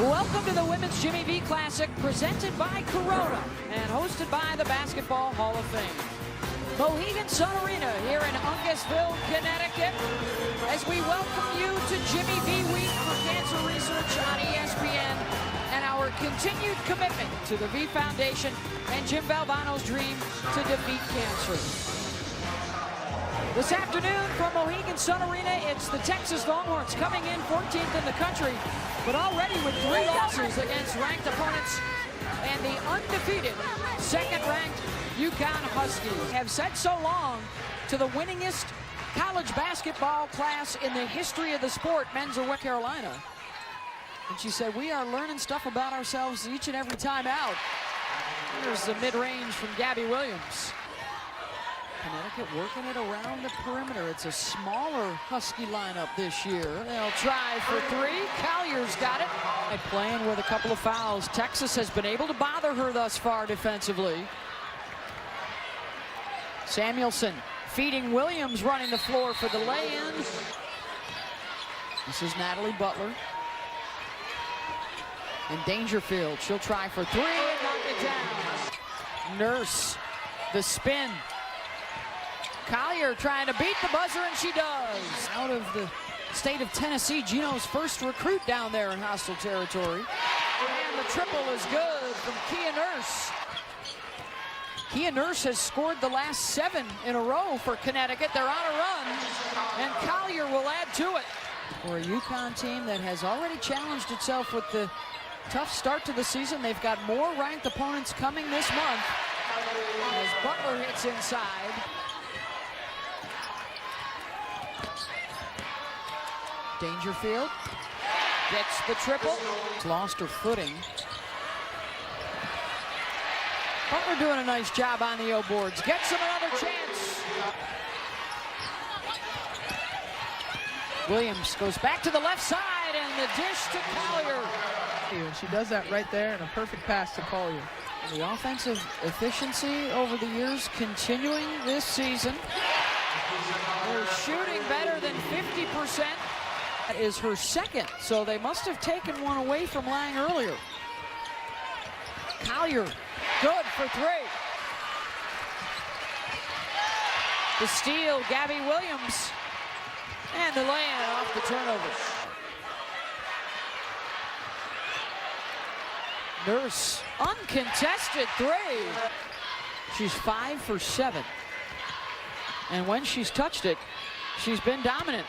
Welcome to the Women's Jimmy V Classic, presented by Corona and hosted by the Basketball Hall of Fame. Mohegan Sun Arena here in Uncasville, Connecticut, as we welcome you to Jimmy V Week for Cancer Research on ESPN and our continued commitment to the V Foundation and Jim Valvano's dream to defeat cancer. This afternoon from Mohegan Sun Arena, it's the Texas Longhorns coming in 14th in the country, but already with 3 losses against ranked opponents, and the undefeated second-ranked UConn Huskies have said so long to the winningest college basketball class in the history of the sport, men's or West Carolina. And she said, we are learning stuff about ourselves each and every time out. Here's the mid-range from Gabby Williams. Connecticut working it around the perimeter. It's a smaller Husky lineup this year. They'll try for 3. Collier's got it. Playing with a couple of fouls. Texas has been able to bother her thus far defensively. Samuelson feeding Williams, running the floor for the lay-in. This is Natalie Butler. And Dangerfield, she'll try for 3 and knock it down. Nurse, the spin. Collier trying to beat the buzzer, and she does. Out of the state of Tennessee, Gino's first recruit down there in hostile territory. And the triple is good from Kia Nurse. Kia Nurse has scored the last 7 in a row for Connecticut. They're on a run, and Collier will add to it. For a UConn team that has already challenged itself with the tough start to the season, they've got more ranked opponents coming this month. As Butler hits inside. Dangerfield gets the triple. Lost her footing. Butler doing a nice job on the O boards. Gets him another chance. Williams goes back to the left side, and the dish to Collier. And she does that right there, and a perfect pass to Collier. The offensive efficiency over the years continuing this season. They're shooting better than 50%. That is her second, so they must have taken one away from Lang earlier. Collier, good for 3. The steal, Gabby Williams, and the lay-in off the turnover. Nurse, uncontested 3. She's 5 for 7. And when she's touched it, she's been dominant.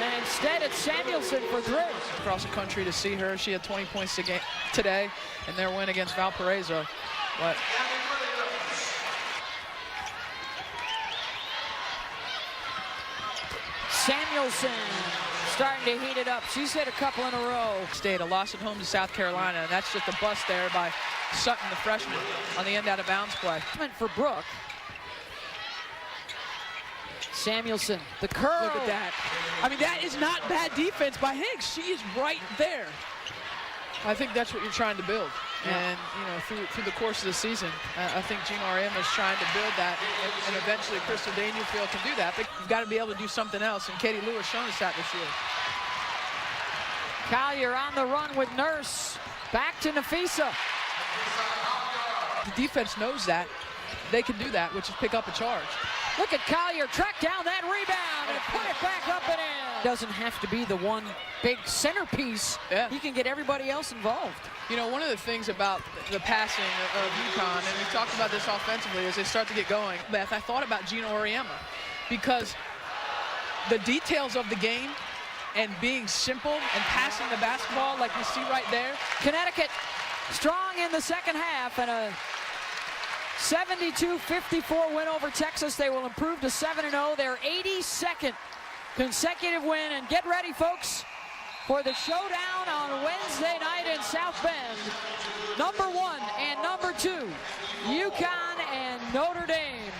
And instead, it's Samuelson for 3. Across the country to see her. She had 20 points today in their win against Valparaiso. But Samuelson starting to heat it up. She's hit a couple in a row. State, a loss at home to South Carolina, and that's just a bust there by Sutton, the freshman, on the end out of bounds play. For Brooke. Samuelson, the curl. Look at that. I mean, that is not bad defense by Higgs. She is right there. I think that's what you're trying to build. Yeah. And, you know, through the course of the season, I think Gino Ariema is trying to build that, and eventually Crystal Dangerfield can do that. But you've got to be able to do something else, and Katie Lewis shown us that this year. Collier on the run with Nurse. Back to Nafisa. The defense knows that. They can do that, which is pick up a charge. Look at Collier track down that rebound and put it back up and in. Doesn't have to be the one big centerpiece. Yeah. He can get everybody else involved. You know, one of the things about the passing of UConn, and we've talked about this offensively, as they start to get going, Beth, I thought about Gino Ariema, because the details of the game and being simple and passing the basketball like you see right there. Connecticut strong in the second half, and a 72-54 win over Texas. They will improve to 7-0, their 82nd consecutive win. And get ready, folks, for the showdown on Wednesday night in South Bend. Number 1 and number 2, UConn and Notre Dame.